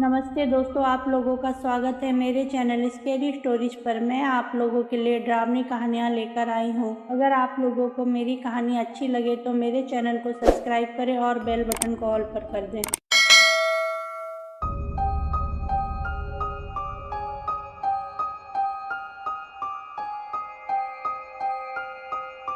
नमस्ते दोस्तों, आप लोगों का स्वागत है मेरे चैनल स्केरी स्टोरीज पर। मैं आप लोगों के लिए डरावनी कहानियाँ लेकर आई हूँ। अगर आप लोगों को मेरी कहानी अच्छी लगे तो मेरे चैनल को सब्सक्राइब करें और बेल बटन को ऑल पर कर दें।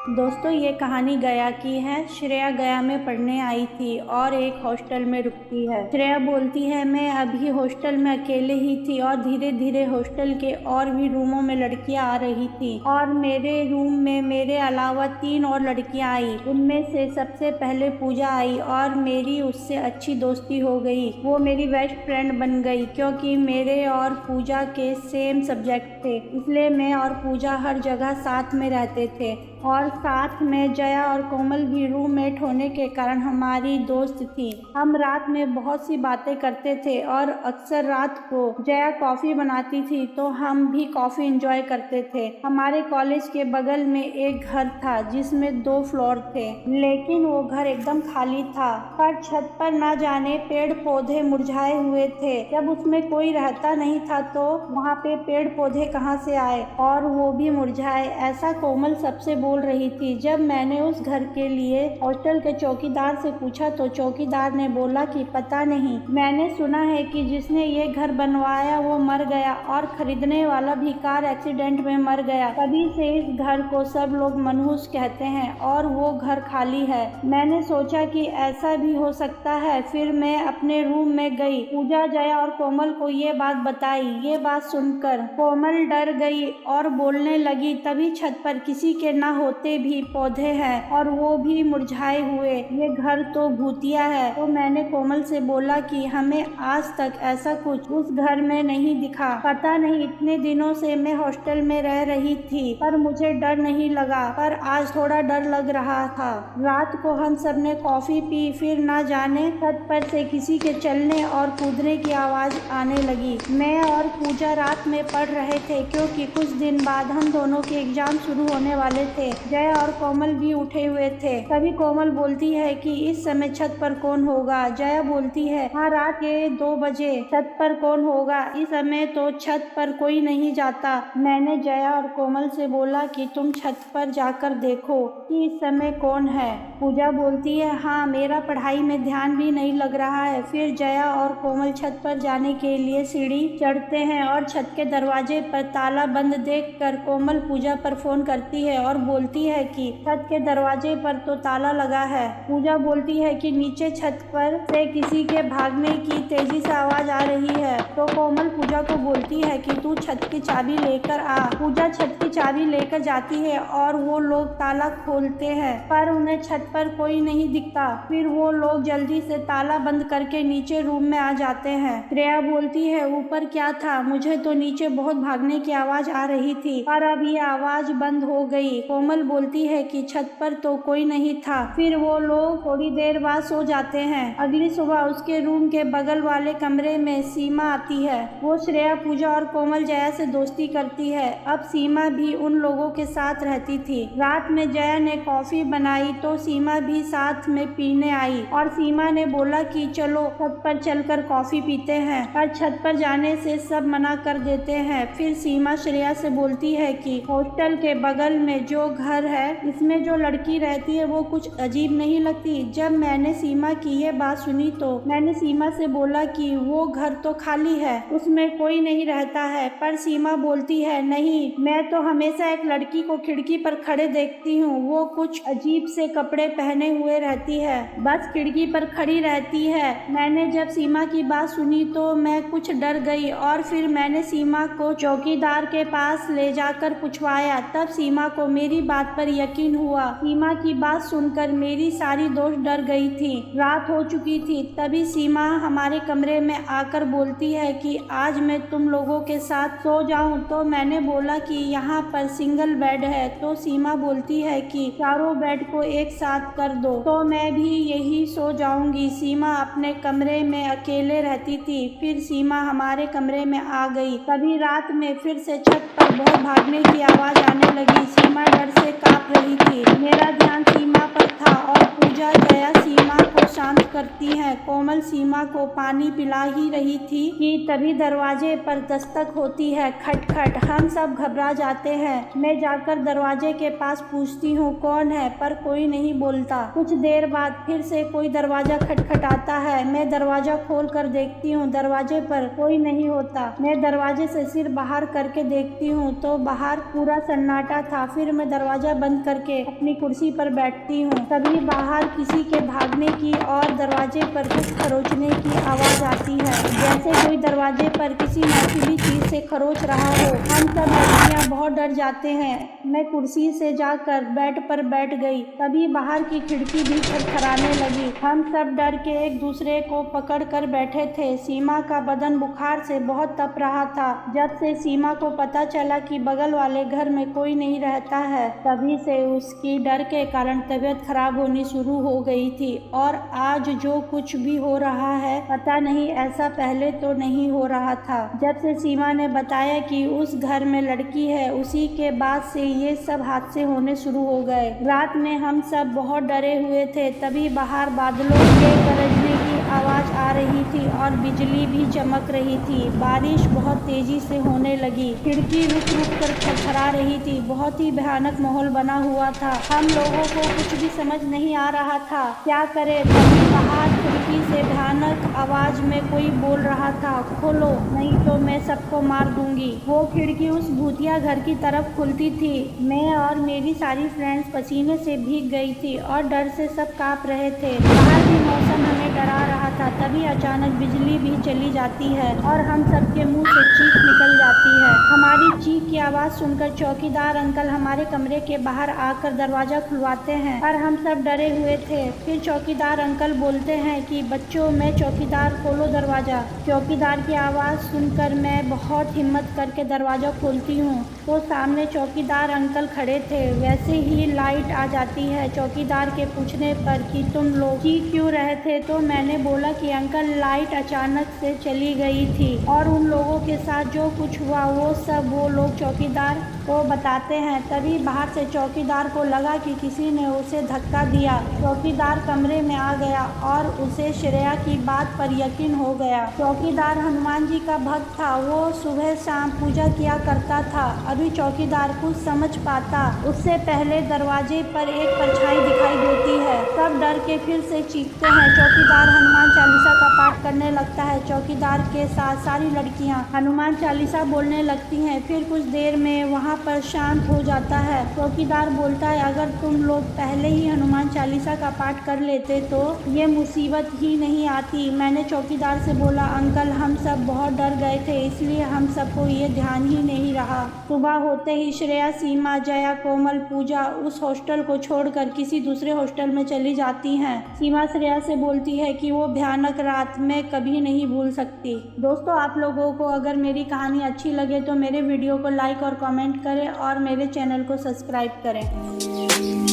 दोस्तों, ये कहानी गया की है। श्रेया गया में पढ़ने आई थी और एक हॉस्टल में रुकती है। श्रेया बोलती है, मैं अभी हॉस्टल में अकेले ही थी और धीरे धीरे हॉस्टल के और भी रूमों में लड़कियां आ रही थी और मेरे रूम में मेरे अलावा 3 और लड़कियां आई। उनमें से सबसे पहले पूजा आई और मेरी उससे अच्छी दोस्ती हो गई। वो मेरी बेस्ट फ्रेंड बन गई क्योंकि मेरे और पूजा के सेम सब्जेक्ट थे, इसलिए मैं और पूजा हर जगह साथ में रहते थे और साथ में जया और कोमल भी रूममेट होने के कारण हमारी दोस्त थी। हम रात में बहुत सी बातें करते थे और अक्सर रात को जया कॉफ़ी बनाती थी तो हम भी कॉफ़ी एंजॉय करते थे। हमारे कॉलेज के बगल में एक घर था जिसमें 2 फ्लोर थे, लेकिन वो घर एकदम खाली था। पर छत पर ना जाने पेड़ पौधे मुरझाए हुए थे। जब उसमें कोई रहता नहीं था तो वहाँ पे पेड़ पौधे कहाँ से आए और वो भी मुरझाए, ऐसा कोमल सबसे बोल रही थी। जब मैंने उस घर के लिए हॉस्टल के चौकीदार से पूछा तो चौकीदार ने बोला कि पता नहीं, मैंने सुना है कि जिसने ये घर बनवाया वो मर गया और खरीदने वाला भी कार एक्सीडेंट में मर गया। तभी से इस घर को सब लोग मनहूस कहते हैं और वो घर खाली है। मैंने सोचा कि ऐसा भी हो सकता है। फिर मैं अपने रूम में गई, पूजा, जया और कोमल को ये बात बताई। ये बात सुनकर कोमल डर गई और बोलने लगी, तभी छत पर किसी के ना होते भी पौधे हैं और वो भी मुरझाए हुए, ये घर तो भूतिया है। तो मैंने कोमल से बोला कि हमें आज तक ऐसा कुछ उस घर में नहीं दिखा। पता नहीं, इतने दिनों से मैं हॉस्टल में रह रही थी पर मुझे डर नहीं लगा, पर आज थोड़ा डर लग रहा था। रात को हम सब ने कॉफी पी, फिर ना जाने छत पर से किसी के चलने और कूदने की आवाज आने लगी। मैं और पूजा रात में पढ़ रहे थे क्योंकि कुछ दिन बाद हम दोनों के एग्जाम शुरू होने वाले थे। जया और कोमल भी उठे हुए थे। तभी कोमल बोलती है कि इस समय छत पर कौन होगा। जया बोलती है, हाँ, रात के 2 बजे छत पर कौन होगा, इस समय तो छत पर कोई नहीं जाता। मैंने जया और कोमल से बोला कि तुम छत पर जाकर देखो कि इस समय कौन है। पूजा बोलती है, हाँ, मेरा पढ़ाई में ध्यान भी नहीं लग रहा है। फिर जया और कोमल छत पर जाने के लिए सीढ़ी चढ़ते हैं और छत के दरवाजे पर ताला बंद देखकर कोमल पूजा पर फोन करती है और बोलती है कि छत के दरवाजे पर तो ताला लगा है। पूजा बोलती है कि नीचे छत पर से किसी के भागने की तेजी से आवाज आ रही है। तो कोमल पूजा को बोलती है कि तू छत की चाबी लेकर आ। पूजा छत की चाबी लेकर जाती है और वो लोग ताला खोलते हैं पर उन्हें छत पर कोई नहीं दिखता। फिर वो लोग जल्दी से ताला बंद करके नीचे रूम में आ जाते हैं। श्रेया बोलती है, ऊपर क्या था, मुझे तो नीचे बहुत भागने की आवाज आ रही थी पर अब ये आवाज बंद हो गई। कोमल बोलती है कि छत पर तो कोई नहीं था। फिर वो लोग थोड़ी देर बाद सो जाते हैं। अगली सुबह उसके रूम के बगल वाले कमरे में सीमा आती है। वो श्रेया, पूजा और कोमल जया से दोस्ती करती है। अब सीमा भी उन लोगों के साथ रहती थी। रात में जया ने कॉफी बनाई तो सीमा भी साथ में पीने आई और सीमा ने बोला कि चलो छत पर चलकर कॉफी पीते हैं, पर छत पर जाने से सब मना कर देते हैं। फिर सीमा श्रेया से बोलती है कि हॉस्टल के बगल में जो घर है इसमें जो लड़की रहती है वो कुछ अजीब नहीं लगती। जब मैंने सीमा की ये बात सुनी तो मैंने सीमा से बोला कि वो घर तो खाली है, उसमें कोई नहीं रहता है। पर सीमा बोलती है, नहीं, मैं तो हमेशा एक लड़की को खिड़की पर खड़े देखती हूँ। वो कुछ अजीब से कपड़े पहने हुए रहती है, बस खिड़की पर खड़ी रहती है। मैंने जब सीमा की बात सुनी तो मैं कुछ डर गई और फिर मैंने सीमा को चौकीदार के पास ले जाकर पूछवाया। तब सीमा को मेरी बात पर यकीन हुआ। सीमा की बात सुनकर मेरी सारी दोस्त डर गई थी। रात हो चुकी थी। तभी सीमा हमारे कमरे में आकर बोलती है कि आज मैं तुम लोगों के साथ सो जाऊं। तो मैंने बोला कि यहाँ पर सिंगल बेड है। तो सीमा बोलती है कि चारों बेड को एक साथ कर दो तो मैं भी यही सो जाऊंगी। सीमा अपने कमरे में अकेले रहती थी। फिर सीमा हमारे कमरे में आ गई। तभी रात में फिर से छत पर बहुत भागने की आवाज आने लगी। सीमा डर से कांप रही थी। मेरा ध्यान सीमा पर था और पूजा, जया सीमा को शांत करती है। कोमल कोमल सीमा को पानी पिला ही रही थी कि तभी दरवाजे पर दस्तक होती है। खटखट। हम सब घबरा जाते हैं। मैं जाकर दरवाजे के पास पूछती हूँ कौन है, पर कोई नहीं बोलता। कुछ देर बाद फिर से कोई दरवाजा खटखटाता है। मैं दरवाजा खोल कर देखती हूँ, दरवाजे पर कोई नहीं होता। मैं दरवाजे से सिर बाहर करके देखती हूँ तो बाहर पूरा सन्नाटा था। फिर मैं दरवाजा बंद करके अपनी कुर्सी पर बैठती हूँ। तभी बाहर किसी के भागने की और दरवाजे पर कुछ खरोचने की आवाज आती है, जैसे कोई दरवाजे पर किसी नशीली चीज से खरोच रहा हो। हम सब लड़कियां बहुत डर जाते हैं। मैं कुर्सी से जाकर बेड पर बैठ गई। तभी बाहर की खिड़की भी खड़खड़ाने लगी। हम सब डर के एक दूसरे को पकड़ कर बैठे थे। सीमा का बदन बुखार से बहुत तप रहा था। जब से सीमा को पता चला कि बगल वाले घर में कोई नहीं रहता है, तभी से उसकी डर के कारण तबीयत खराब होनी शुरू हो गई थी। और आज जो कुछ भी हो रहा है, पता नहीं ऐसा पहले तो नहीं हो रहा था। जब से सीमा ने बताया कि उस घर में लड़की है, उसी के बाद से ये सब हादसे होने शुरू हो गए। रात में हम सब बहुत डरे हुए थे। तभी बाहर बादलों के गरजने की आवाज आ रही थी और बिजली भी चमक रही थी। बारिश बहुत तेजी से होने लगी। खिड़की रुक रुक कर खड़खड़ा रही थी। बहुत ही भयानक माहौल बना हुआ था। हम लोगों को कुछ भी समझ नहीं आ रहा था क्या करें। तभी बाहर खिड़की से भयानक आवाज में कोई बोल रहा था, खोलो नहीं तो मैं सबको मार दूंगी। वो खिड़की उस भूतिया घर की तरफ खुलती थी। मैं और मेरी सारी फ्रेंड्स पसीने से भीग गई थी और डर से सब कांप रहे थे। बाहर भी मौसम हमें डरा रहा था। तभी अचानक बिजली भी चली जाती है और हम सबके मुंह से चीख निकल जाती है। हमारी चीख की आवाज सुनकर चौकीदार अंकल हमारे कमरे के बाहर आकर दरवाजा खुलवाते हैं और हम सब डरे हुए थे। फिर चौकीदार अंकल बोलते हैं कि बच्चों, मैं चौकीदार, खोलो दरवाजा। चौकीदार की आवाज सुनकर मैं बहुत हिम्मत करके दरवाजा खोलती हूँ तो सामने चौकीदार अंकल खड़े थे। वैसे ही लाइट आ जाती है। चौकीदार के पूछने पर कि तुम लोग चीख क्यों रहे थे, तो मैंने बोला कि अंकल लाइट अचानक से चली गई थी और उन लोगों के साथ जो कुछ हुआ वो सब वो लोग चौकीदार को बताते हैं। तभी बाहर से चौकीदार को लगा कि किसी ने उसे धक्का दिया। चौकीदार कमरे में आ गया और उसे श्रेया की बात पर यकीन हो गया। चौकीदार हनुमान जी का भक्त था। वो सुबह शाम पूजा किया करता था। अभी चौकीदार कुछ समझ पाता उससे पहले दरवाजे पर एक परछाई दिखाई देती है। सब डर के फिर से चीखते हैं। चौकीदार हनुमान चालीसा का पाठ करने लगता है। चौकीदार के साथ सारी लड़कियां हनुमान चालीसा बोलने लगती हैं। फिर कुछ देर में वहां पर शांत हो जाता है। चौकीदार बोलता है, अगर तुम लोग पहले ही हनुमान चालीसा का पाठ कर लेते तो ये मुसीबत ही नहीं आती। मैंने चौकीदार से बोला, अंकल हम सब बहुत डर गए थे, इसलिए हम सबको ये ध्यान ही नहीं रहा। सुबह होते ही श्रेया, सीमा, जया, कोमल, पूजा उस हॉस्टल को छोड़कर किसी दूसरे हॉस्टल में चली जाती हैं। सीमा श्रेया से बोलती है कि वो भयानक रात मैं कभी नहीं भूल सकती। दोस्तों, आप लोगों को अगर मेरी कहानी अच्छी लगे तो मेरे वीडियो को लाइक और कमेंट करें और मेरे चैनल को सब्सक्राइब करें।